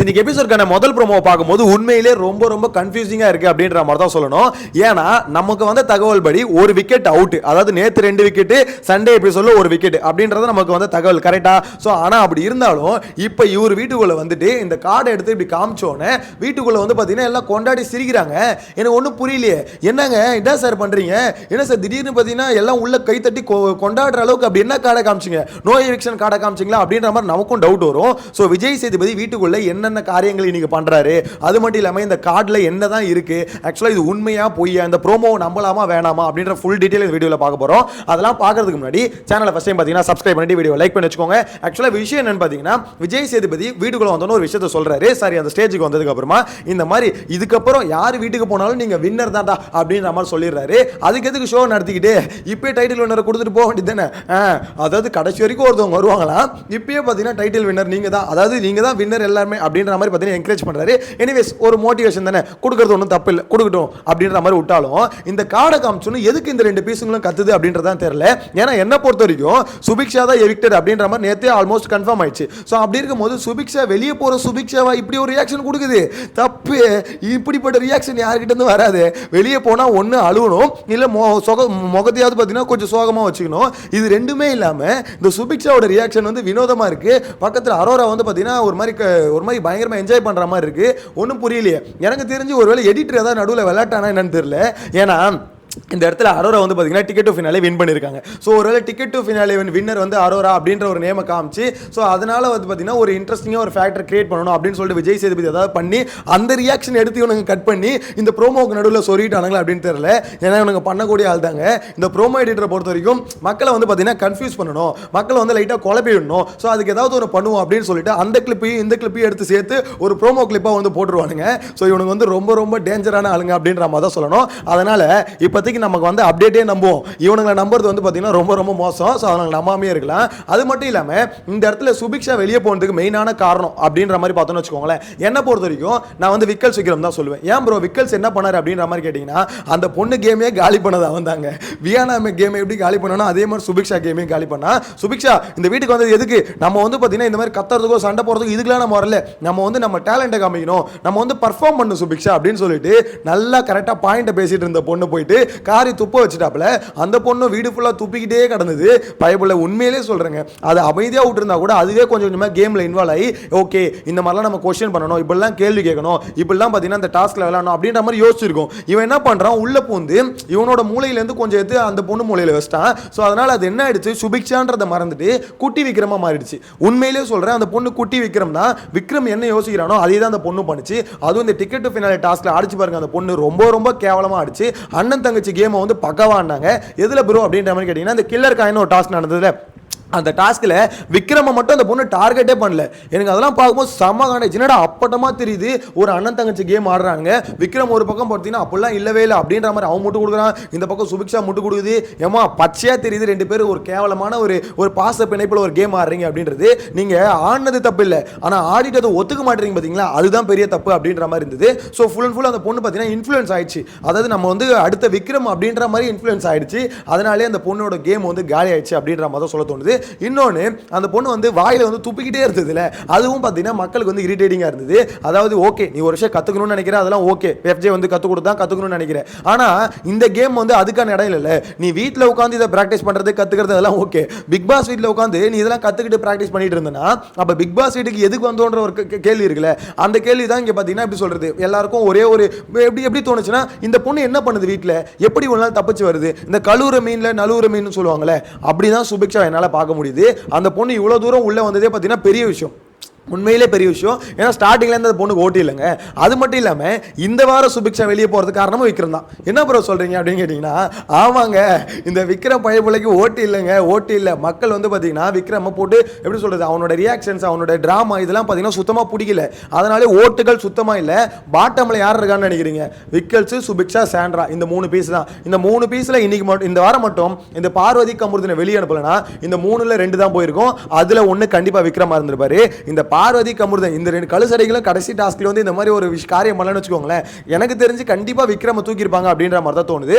இன்னைக்கு எபிசோட்கான முதல் ப்ரோமோவை பார்க்கும்போது உண்மையிலே ரொம்ப ரொம்ப கன்ஃபியூசிங்கா இருக்கு அப்படின்ற மாதிரி தான் சொல்லணும். ஏன்னா நமக்கு வந்த தகவல் படி ஒரு விக்கெட் அவுட், அதாவது நேற்று 2 விக்கெட், சண்டே எபிசோட்ல ஒரு விக்கெட் அப்படின்றது நமக்கு வந்த தகவல் கரெக்டா. ஸோ ஆனால் அப்படி இருந்தாலும் இப்போ இவர் வீட்டுக்குள்ள வந்துட்டு இந்த கார்டை எடுத்து இப்படி காமிச்சோன்னே வீட்டுக்குள்ள வந்து பார்த்தீங்கன்னா எல்லாம் கொண்டாடி சிரிக்கிறாங்க. எனக்கு ஒன்றும் புரியலையே, என்னங்க இதான் சார் பண்றீங்க, என்ன சார் திடீர்னு பார்த்தீங்கன்னா எல்லாம் உள்ள கைத்தட்டி கொண்டாடுற அளவுக்கு அப்படி என்ன கார்டை காமிச்சிங்க, நோ எவிக்ஷன் கார்டை காமிச்சிங்களா அப்படின்ற மாதிரி நமக்கும் டவுட் வரும். ஸோ விஜய் சேதுபதி வீட்டுக்குள்ள என்னென்ன காரியங்கள் இன்னைக்கு பண்றாரு, அது மட்டும் இல்லாம இந்த கார்டுல என்னதான் இருக்கு, ஆக்சுவலா இது உண்மையா பொய்யா, இந்த ப்ரோமோ நம்பலாமா வேணாமா அப்படின்ற ஃபுல் டீடைல் இந்த வீடியோல பார்க்க போறோம். அதெல்லாம் பார்க்கிறதுக்கு முன்னாடி சேனலை ஃபர்ஸ்ட் டைம் பார்த்தீங்கன்னா சப்ஸ்கிரைப் பண்ணி வீடியோ லைக் பண்ணி வச்சுக்கோங்க. ஆக்சுவலா விஷயம் என்னன்னு பார்த்தீங்கன்னா விஜய் சேதுபதி வீட்டுக்குள்ள வந்தோன்னு ஒரு விஷயத்தை சொல்றாரு. சரி, அந்த ஸ்டேஜுக்கு வந்ததுக்கு அப்புறமா இந்த மாதிரி இதுக்கப்புறம் யார் வீட்டுக்கு போனாலும் நீங்க வின்னர் தான்டா அப்படின்ற மாதிரி சொல்லிடுறாரு. அதுக்கு எதுக்கு ஷோ நடத்திக்கிட்டு இப்பயே டைட்டில் வின்னர் கொடுத்துட்டு போக வேண்டியது தானே. அதாவது கடைசி வரைக்கும் ஒருத்தவங்க வருவாங்களாம், இப்பயே பார்த்தீங்கன்னா டைட்டில் வின்னர் நீங்க தான், அதாவது நீங்க தான் வின்னர் எல்லாருமே அப்படின்ற மாதிரி பார்த்தீங்கன்னா என்கரேஜ் பண்றாரு. எனிவேஸ் ஒரு மோட்டிவேஷன் தானே, கொடுக்கறது ஒன்றும் தப்பு இல்லை, கொடுக்கட்டும் அப்படின்ற மாதிரி விட்டாலும் இந்த கார்டை காமிச்சோன்னு எதுக்கு இந்த 2 பீஸுங்களும் கத்துது அப்படின்றதான் தெரியல. ஏன்னா என்ன பொறுத்த வரைக்கும் சுபிக்ஷா தான் எவிக்டட் அப்படின்ற மாதிரி நேற்றே ஆல்மோஸ்ட் கன்ஃபார்ம் ஆயிடுச்சு. ஸோ அப்படி இருக்கும்போது சுபிக்ஷா வெளியே போற சுபிக்ஷாவா இப்படி ஒரு ரியாக்ஷன் கொடுக்குது, தப்பு. இப்படிப்பட்ட ரியாக்ஷன் யாருக்கிட்ட இருந்து வராது. வெளியே போனா ஒன்று அழுவணும், இல்லை முகத்தையாவது பார்த்தீங்கன்னா கொஞ்சம் சோகமாக வச்சுக்கணும். இது ரெண்டுமே இல்லாமல் இந்த சுபிக்ஷாவோட ரியாக்ஷன் வந்து வினோதமா இருக்கு. பக்கத்தில் அரோரா வந்து பார்த்தீங்கன்னா ஒரு மாதிரி பயங்கரமா என்ஜாய் பண்ற மாதிரி இருக்கு. ஒன்றும் புரியலையே. எனக்கு தெரிஞ்சு ஒருவேளை எடிட்டர் ஏதாவது நடுவில் விளையாட்டானா என்னன்னு தெரியல. ஏன்னா இந்த இடத்துல அரோரா வந்து பார்த்தீங்கன்னா டிக்கெட் டு ஃபினாலே வின் பண்ணியிருக்காங்க. ஸோ ஒருவேளை டிக்கெட் டு ஃபினாலே வின்னர் வந்து அரோரா அப்படின்ற ஒரு நேமை காமிச்சு, ஸோ அதனால வந்து பார்த்தீங்கன்னா ஒரு இன்ட்ரெஸ்டிங்காக ஒரு ஃபேக்டர் கிரியேட் பண்ணணும் அப்படின்னு சொல்லிட்டு விஜய் சேதுபதி ஏதாவது பண்ணி அந்த ரியாக்ஷன் எடுத்து இவனுங்க கட் பண்ணி இந்த ப்ரோமோக்கு நடுவில் சொல்லிட்டானுங்களா அப்படின்னு தெரியல. ஏன்னா இவனுங்க பண்ணக்கூடிய ஆள் தாங்க. இந்த ப்ரோமோ எடிட்டரை பொறுத்த வரைக்கும் மக்களை வந்து பார்த்தீங்கன்னா கன்ஃபியூஸ் பண்ணணும், மக்களை வந்து லைட்டாக குழப்பி விடணும். ஸோ அதுக்கு ஏதாவது ஒரு பண்ணுவோம் அப்படின்னு சொல்லிட்டு அந்த கிளிப்பையும் இந்த கிளிப்பையும் எடுத்து சேர்த்து ஒரு ப்ரோமோ கிளிப்பாக வந்து போட்டுருவானுங்க. ஸோ இவனுங்க வந்து ரொம்ப ரொம்ப டேஞ்சரான ஆளுங்க அப்படின்ற மாதிரி தான் சொல்லணும். அதனால இப்போதைக்கு நமக்கு வந்து அப்டேட்டே நம்புவோம், இவனுங்களை நம்புறது வந்து பார்த்தீங்கன்னா ரொம்ப ரொம்ப மோசம். ஸோ அவங்க நம்பாமே இருக்கலாம். அது மட்டும் இல்லாமல் இந்த இடத்துல சுபிக்ஷா வெளியே போனதுக்கு மெயினான காரணம் அப்படின்ற மாதிரி பார்த்தோன்னு வச்சுக்கோங்களேன். என்ன பொறுத்த வரைக்கும் நான் வந்து விக்கல்ஸ் விக்ரம் தான் சொல்லுவேன். ஏன் ப்ரோ விக்கல்ஸ் என்ன பண்ணாரு அப்படின்ற மாதிரி கேட்டிங்கன்னா, அந்த பொண்ணு கேமே காலி பண்ணது அவன் தாங்க. வியானா கேம் எப்படி காலி பண்ணணும் அதே மாதிரி சுபிக்ஷா கேமையும் காலி பண்ணா. சுபிக்ஷா இந்த வீட்டுக்கு வந்தது எதுக்கு, நம்ம வந்து பார்த்தீங்கன்னா இந்த மாதிரி கத்துறதுக்கோ சண்டை போகிறதுக்கோ இதுக்கெல்லாம் நம்ம வரல, நம்ம வந்து நம்ம டேலண்ட்டை காமிக்கணும், நம்ம வந்து பர்ஃபார்ம் பண்ணணும் சுபிக்ஷா அப்படின்னு சொல்லிட்டு நல்லா கரெக்டாக பாயிண்ட்டை பேசிட்டு இருந்த பொண்ணு போயிட்டு காரி துப்ப வச்சுட்டாப்புல. அந்த பொண்ணு வீடு ஃபுல்லாக துப்பிக்கிட்டே கிடந்தது. பயப்புள்ள உண்மையிலே சொல்றேங்க, அது அமைதியாக விட்டுருந்தா கூட அதுவே கொஞ்சம் கொஞ்சமாக கேமில் இன்வால்வ் ஆகி ஓகே இந்த மாதிரிலாம் நம்ம கொஸ்டின் பண்ணணும், இப்படிலாம் கேள்வி கேட்கணும், இப்படிலாம் பார்த்தீங்கன்னா இந்த டாஸ்க்ல விளையாடணும் அப்படின்ற மாதிரி யோசிச்சிருக்கும். இவன் என்ன பண்ணுறான், உள்ள பூந்து இவனோட மூளையிலேருந்து கொஞ்சம் எடுத்து அந்த பொண்ணு மூளையில் வச்சிட்டான். ஸோ அதனால அது என்ன ஆயிடுச்சு, சுபிக்ஷான்றதை மறந்துட்டு குட்டி விக்ரமா மாறிடுச்சு. உண்மையிலே சொல்றேன், அந்த பொண்ணு குட்டி விக்ரம் தான். விக்ரம் என்ன யோசிக்கிறானோ அதே தான் அந்த பொண்ணு பண்ணுச்சு. அதுவும் இந்த டிக்கெட் டு ஃபினாலே டாஸ்க்ல அடிச்சு பாருங்க, அந்த பொண்ணு ரொம்ப ரொம்ப கேவலமா அடிச்சு அண்ணன் தங்கச்சி கேமை வந்து பக்கவாண்டாங்க. எதுல ப்ரோ அப்படின்ற மாதிரி கேட்டீங்கன்னா, இந்த கில்லர் காயின் ஒரு டாஸ்க் நடந்ததுல அந்த டாஸ்கில் விக்ரமை மட்டும் அந்த பொண்ணு டார்கெட்டே பண்ணல. எனக்கு அதெல்லாம் பார்க்கும்போது செம்ம காண்டாச்சு. என்னடா அப்பட்டமா தெரியுது ஒரு அண்ணன் தங்கச்சி கேம் ஆடுறாங்க, விக்ரம் ஒரு பக்கம் பார்த்தீங்கன்னா அப்படிலாம் இல்லவே இல்லை அப்படின்ற மாதிரி அவன் முட்டு கொடுக்குறான், இந்த பக்கம் சுபிக்ஷா முட்டு கொடுக்குது. ஏமா பச்சையா தெரியுது 2 பேரும் ஒரு கேவலமான ஒரு பாச பிணைப்பில் ஒரு கேம் ஆடுறீங்க அப்படின்றது. நீங்க ஆடினது தப்பு இல்லை, ஆனால் ஆடிட்டு அதை ஒத்துக்க மாட்டேறீங்க பார்த்தீங்களா, அதுதான் பெரிய தப்பு அப்படின்ற மாதிரி இருந்தது. ஸோ ஃபுல் அண்ட் ஃபுல் அந்த பொண்ணு பார்த்தீங்கன்னா இன்ஃப்ளூயன்ஸ் ஆயிடுச்சு. அதாவது நம்ம வந்து அடுத்த விக்ரம் அப்படின்ற மாதிரி இன்ஃப்ளூயன்ஸ் ஆயிடுச்சு. அதனாலே அந்த பொண்ணோட கேம் வந்து காலி ஆயிடுச்சு அப்படின்ற மாதிரி சொல்ல தோணுது. இன்னொன்று அந்த பொண்ணு வந்து வாயில வந்து துப்பிக்கிட்டே இருந்ததுல, அதுவும் பார்த்தீங்கன்னா மக்களுக்கு வந்து இரிட்டேட்டிங்காக இருந்தது. அதாவது ஓகே நீ ஒரு விஷயம் கற்றுக்கணும்னு நினைக்கிறேன், அதெல்லாம் ஓகே எஃப்ஜே வந்து கற்றுக் கொடுத்தா கற்றுக்கணும்னு நினைக்கிறேன். ஆனால் இந்த கேம் வந்து அதுக்கான இடம் இல்லை. நீ வீட்டில் உட்காந்து இதை ப்ராக்டிஸ் பண்ணுறது கற்றுக்கிறது அதெல்லாம் ஓகே. பிக் பாஸ் வீட்டில் உட்காந்து நீ இதெல்லாம் கற்றுக்கிட்டு ப்ராக்டிஸ் பண்ணிட்டு இருந்தனா அப்போ பிக் பாஸ் வீட்டுக்கு எதுக்கு வந்தோன்ற ஒரு கேள்வி இருக்குல்ல. அந்த கேள்வி தான் இங்கே பார்த்தீங்கன்னா எப்படி சொல்றது, எல்லாருக்கும் ஒரே ஒரு எப்படி தோணுச்சுன்னா, இந்த பொண்ணு என்ன பண்ணுது வீட்டில், எப்படி ஒரு நாள் தப்பிச்சு வருது, இந்த கழுவுற மீன்ல நழுவுற மீன் சொல்லுவாங்களே, அப்படிதான் சுபிக்ஷா என்னால் பார்க்க முடியுது. அந்த பொண்ணு இவ்வளவு தூரம் உள்ள வந்ததே பார்த்தீங்கன்னா பெரிய விஷயம், உண்மையிலே பெரிய விஷயம். ஏன்னா ஸ்டார்டிங்லேருந்து அந்த பொண்ணுக்கு ஓட்டு இல்லைங்க. அது மட்டும் இல்லாமல் இந்த வாரம் சுபிக்ஷா வெளியே போகிறதுக்கு காரணமும் விக்ரம் தான். என்ன ப்ரோ சொல்கிறீங்க அப்படின்னு கேட்டிங்கன்னா, ஆமாங்க இந்த விக்ரம் பையபிள்ளைக்கு ஓட்டு இல்லைங்க, ஓட்டு இல்லை. மக்கள் வந்து பார்த்தீங்கன்னா விக்ரமை போட்டு எப்படி சொல்கிறது, அவனோட ரியாக்ஷன்ஸ் அவனோட ட்ராமா இதெல்லாம் பார்த்தீங்கன்னா சுத்தமாக பிடிக்கல. அதனாலே ஓட்டுகள் சுத்தமாக இல்லை. பாட்டமில் யார் இருக்கான்னு நினைக்கிறீங்க, விக்கல்ஸ், சுபிக்ஷா, சாண்ட்ரா, இந்த 3 பீஸ் தான். இந்த 3 பீஸில் இன்னைக்கு மட்டும் இந்த வாரம் மட்டும் இந்த பார்வதி கமுருதினை வெளியே அனுப்பலனா இந்த 3ல் 2 தான் போயிருக்கும். அதில் 1 கண்டிப்பாக விக்ரமா இருந்திருப்பாரு. இந்த பார்வதி கமுருதன் இந்த 2 கழுசடைகளும் கடைசி டாஸ்க்ல வந்து இந்த மாதிரி ஒரு காரியம் பண்ணலன்னு வச்சுக்கோங்களேன், எனக்கு தெரிஞ்சு கண்டிப்பா விக்ரம தூக்கியிருப்பாங்க அப்படின்ற மாதிரி தான் தோணுது.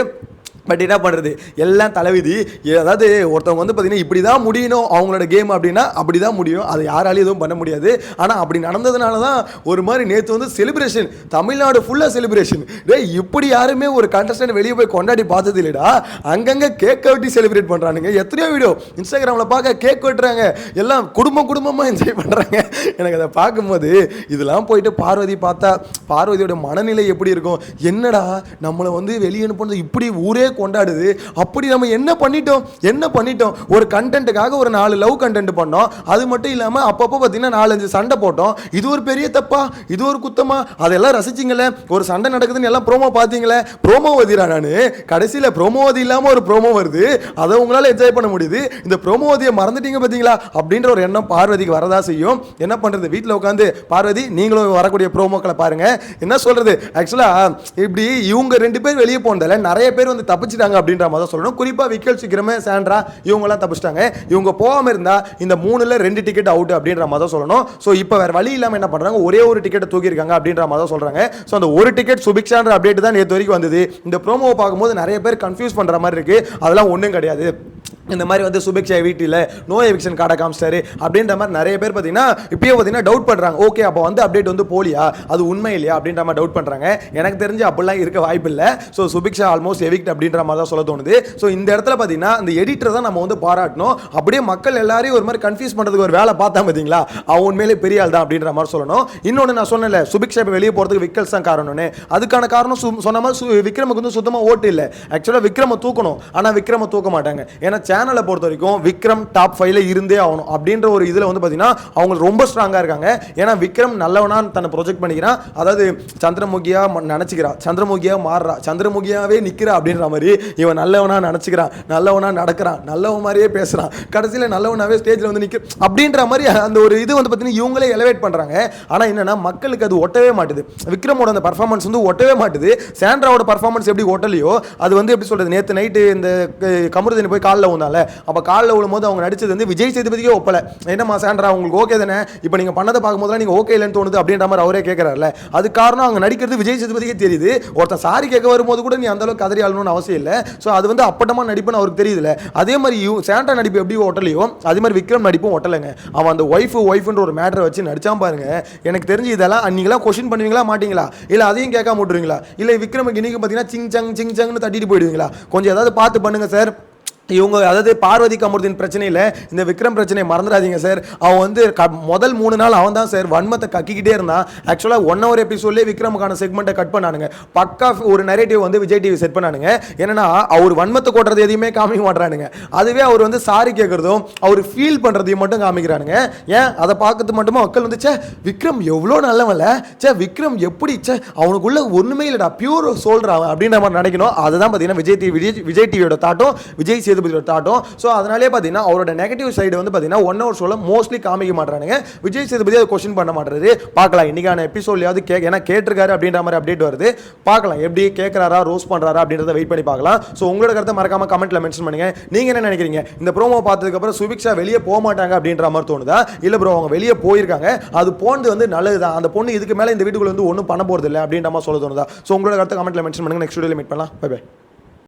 பட் என்ன பண்ணுறது, எல்லாம் தலைவிதி. அதாவது ஒருத்தவங்க வந்து பார்த்தீங்கன்னா இப்படி தான் முடியணும் அவங்களோட கேம் அப்படின்னா அப்படி தான் முடியும், அது யாராலையும் எதுவும் பண்ண முடியாது. ஆனால் அப்படி நடந்ததுனால தான் ஒரு மாதிரி நேற்று வந்து செலிப்ரேஷன், தமிழ்நாடு ஃபுல்லாக செலிப்ரேஷன். டே இப்படி யாருமே ஒரு கண்டஸ்டன்ட் வெளியே போய் கொண்டாடி பார்த்தது இல்லைடா. அங்கங்கே கேக் வெட்டி செலிப்ரேட் பண்ணுறானுங்க. எத்தனையோ வீடியோ இன்ஸ்டாகிராமில் பார்க்க கேக் வெட்டுறாங்க, எல்லாம் குடும்பமாக என்ஜாய் பண்ணுறாங்க. எனக்கு அதை பார்க்கும்போது இதெல்லாம் போயிட்டு பார்வதி பார்த்தா பார்வதியோட மனநிலை எப்படி இருக்கும், என்னடா நம்மளை வந்து வெளியே அனுப்புனது இப்படி ஊரே கொண்டாடுது, அப்படி நம்ம என்ன பண்ணிட்டோம் ஒரு கண்டென்ட்டுக்காக ஒரு 4 லவ் கண்டென்ட் பண்ணோம், அது மட்டும் இல்லாமல் அப்பப்போ பார்த்தீங்கன்னா 4-5 சண்டை போட்டோம். இது ஒரு பெரிய தப்பா, இது ஒரு குத்தமா, அதெல்லாம் ரசிச்சிங்களே. ஒரு சண்டை நடக்குதுன்னு எல்லாம் ப்ரோமோ பார்த்தீங்களே, ப்ரோமோ வதிரா நான் கடைசியில் ப்ரோமோவதி இல்லாமல் ஒரு ப்ரோமோ வருது, அதை உங்களால் என்ஜாய் பண்ண முடியுது, இந்த ப்ரோமோவதியை மறந்துட்டீங்க பார்த்தீங்களா அப்படின்ற ஒரு எண்ணம் பார்வதிக்கு வரதா செய்யும். என்ன பண்ணுறது, வீட்டில் உட்காந்து பார்வதி நீங்களும் வரக்கூடிய ப்ரோமோக்களை பாருங்க. என்ன சொல்றது, ஆக்சுவலாக இப்படி இவங்க 2 பேர் வெளியே போனதில்ல, நிறைய பேர் வந்து தப்பிச்சிட்டாங்க அப்படின்ற மாதிரி தான் சொல்லணும். குறிப்பாக விக்கல் சீக்கிரமே சாண்ட்ரா இவங்கெல்லாம் தப்பிச்சிட்டாங்க. இவங்க போகாமல் இருந்தால் இந்த 3ல் 2 டிக்கெட் அவுட் அப்படின்ற மாதிரி தான் சொல்லணும். ஸோ இப்போ வேறு வழி இல்லாமல் என்ன பண்ணுறாங்க, ஒரே ஒரு டிக்கெட்டை தூக்கியிருக்காங்க அப்படின்ற மாதிரி தான் சொல்கிறாங்க. ஸோ அந்த ஒரு டிக்கெட் சுபிக்ஷான்ற அப்டேட் தான் நேற்று வரைக்கும் வந்தது. இந்த ப்ரோமோவை பார்க்கும்போது நிறைய பேர் கன்ஃபியூஸ் பண்ணுற மாதிரி இருக்குது. அதெல்லாம் ஒன்றும் கிடையாது. இந்த மாதிரி வந்து சுபிக்ஷா வீட்டில் நோ எவிக்ஷன் கார்டை காமிச்சிட்டாரு அப்படின்ற மாதிரி நிறைய பேர் பார்த்தீங்கன்னா இப்பயே பார்த்தீங்கன்னா டவுட் பண்ணுறாங்க. ஓகே அப்போ வந்து அப்டேட் வந்து போலியா, அது உண்மை இல்லையா அப்படின்ற மாதிரி டவுட் பண்ணுறாங்க. எனக்கு தெரிஞ்சு அப்படிலாம் இருக்க வாய்ப்பு இல்லை. ஸோ சுபிக்ஷா ஆல்மோஸ்ட் எவிக்ட் அப்படின்ற மாதிரி தான் சொல்ல தோணுது. ஸோ இந்த இடத்துல பார்த்தீங்கன்னா இந்த எடிட்டர் தான் நம்ம வந்து பாராட்டணும். அப்படியே மக்கள் எல்லாரையும் ஒரு மாதிரி கன்ஃபியூஸ் பண்ணுறதுக்கு ஒரு வேலை பார்த்தா பார்த்தீங்களா, அவன் உண்மையிலே பெரிய ஆள் தான் அப்படின்ற மாதிரி சொல்லணும். இன்னொன்று நான் சொன்னேன்ல, சுபிக்ஷா இப்போ வெளியே போகிறதுக்கு விக்கல்ஸ் தான் காரணம்னு. அதுக்கான காரணம் சொன்ன மாதிரி விக்ரமுக்கு வந்து சுத்தமாக ஓட்டு இல்லை. ஆக்சுவலாக விக்ரமை தூக்கணும், ஆனால் விக்ரமை தூக்க மாட்டாங்க. ஏன்னா சேனலை பொறுத்த வரைக்கும் விக்ரம் டாப் 5ல இருந்தே ஆகணும் அப்படின்ற ஒரு இதில் வந்து பார்த்தீங்கன்னா அவங்க ரொம்ப ஸ்ட்ராங்காக இருக்காங்க. ஏன்னா விக்ரம் நல்லவனா தன்னை ப்ரொஜெக்ட் பண்ணிக்கிறான். அதாவது சந்திரமுகியா நினச்சிக்கிறான், சந்திரமுகியா மாறுறா, சந்திரமுகியாவே நிற்கிறா அப்படின்ற மாதிரி இவன் நல்லவனா நினச்சிக்கிறான், நல்லவனா நடக்கிறான், நல்லவன் மாதிரியே பேசுகிறான், கடைசியில் நல்லவனாவே ஸ்டேஜில் வந்து நிற்க அப்படின்ற மாதிரி அந்த ஒரு இது வந்து பார்த்தீங்கன்னா இவங்களே எலவேட் பண்ணுறாங்க. ஆனால் என்னன்னா மக்களுக்கு அது ஒட்டவே மாட்டுது. விக்ரமோட அந்த பர்ஃபார்மன்ஸ் வந்து ஒட்டவே மாட்டுது. சாண்ட்ராவோட பர்ஃபார்மன்ஸ் எப்படி ஒட்டலையோ அது வந்து எப்படி சொல்கிறது, நேற்று நைட்டு இந்த கமருதீன் போய் காலில் ஊந்தால, அப்போ காலில் விழும்போது அவங்க நடிச்சது வந்து விஜய் சேதுபதிக்கே ஒப்பலை. என்னம்மா சாண்ட்ரா உங்களுக்கு ஓகே தானே, இப்போ நீங்கள் பண்ணதை பார்க்கும்போது நீங்கள் ஓகே இல்லைன்னு தோணுது அப்படின்ற மாதிரி அவரே கேட்குறாருல. அது காரணம் அவங்க நடிக்கிறது விஜய் சேதுபதிக்கே தெரியுது. ஒருத்தன் சாரி கேட்க வரும்போது கூட நீ அந்த அளவுக்கு கதறி ஆளணும்னு அவசியம் இல்லை. ஸோ அது வந்து அப்பட்டமாக நடிப்புன்னு அவருக்கு தெரியுதுல. அதே மாதிரி சாண்ட்ரா நடிப்பு எப்படி ஒட்டலையோ அதே மாதிரி விக்ரம் நடிப்பும் ஒட்டலைங்க. அவன் அந்த ஒய்ஃப்ன்ற ஒரு மேட்டரை வச்சு நடிச்சான் பாருங்க. எனக்கு தெரிஞ்சு இதெல்லாம் நீங்களாம் கொஸ்டின் பண்ணுவீங்களா மாட்டீங்களா, இல்லை அதையும் கேட்காம விட்டுருவீங்களா, இல்லை விக்ரமுக்கு இன்னைக்கு பார்த்தீங்கன்னா சிங் சங்னு தட்டிட்டு போயிடுவீங்களா, கொஞ்சம் ஏதாவது பார்த்து பண்ணுங்க சார். இவங்க அதாவது பார்வதி கமருதீன் பிரச்சனையில் இந்த விக்ரம் பிரச்சனையை மறந்துடாதீங்க சார். அவன் வந்து முதல் 3 நாள் அவன் தான் சார் வன்மத்தை கக்கிக்கிட்டே இருந்தான். ஆக்சுவலாக 1 hour எபிசோட்லேயே விக்ரமுக்கான செக்மெண்ட்டை கட் பண்ணானுங்க. பக்கா ஒரு நரேட்டிவ் வந்து விஜய் டிவி செட் பண்ணானுங்க. என்னன்னா அவர் வன்மத்தை கொட்டுறது எதையுமே காமிக்க மாட்டானுங்க. அதுவே அவர் வந்து சாரி கேட்குறதும் அவர் ஃபீல் பண்ணுறதையும் மட்டும் காமிக்கிறானுங்க. ஏன் அதை பார்க்கறது மட்டுமா மக்கள் வந்து சே விக்ரம் எவ்வளோ நல்லவன்ல, சே விக்ரம் எப்படி சே அவனுக்குள்ள ஒன்றுமே இல்லைடா பியூர் சோல்றான் அப்படின்ற மாதிரி நினைக்கணும். அதுதான் பார்த்தீங்கன்னா விஜய் டிவியோட தாட்டும் விஜய் சேதுபதியோட தாட்டும். ஸோ அதனாலே பார்த்தீங்கன்னா அவரோட நெகட்டிவ் சைடு வந்து பார்த்தீங்கன்னா 1 hour ஷோல மோஸ்ட்லி காமிக்க மாட்டானுங்க. விஜய் சேதுபதி அதை கொஸ்டின் பண்ண மாட்டாரு. பார்க்கலாம் இன்னைக்கான எபிசோட்லையாவது ஏன்னா கேட்டிருக்காரு அப்படின்ற மாதிரி அப்டேட் வருது. பார்க்கலாம் எப்படி கேட்குறாரா ரோஸ் பண்ணுறாரா அப்படின்றத வெயிட் பண்ணி பார்க்கலாம். ஸோ உங்களோட கருத்தை மறக்காம கமெண்ட்ல மென்ஷன் பண்ணுங்க. நீங்க என்ன நினைக்கிறீங்க, இந்த ப்ரோமோ பார்த்ததுக்கப்புறம் சுபிக்ஷா வெளியே போக மாட்டாங்க அப்படின்ற மாதிரி தோணுதா, இல்லை ப்ரோ அவங்க வெளியே போயிருக்காங்க அது போனது வந்து நல்லதுதான், அந்த பொண்ணு இதுக்கு மேலே இந்த வீட்டுக்குள்ள வந்து ஒன்றும் பண்ண போகிறது இல்லை அப்படின்ற மாதிரி சொல்ல தோணுதா? ஸோ உங்களோட கருத்தை கமெண்ட்ல மென்ஷன் பண்ணுங்க. நெக்ஸ்ட் வீடியோவில் மீட் பண்ணலாம். Bye by.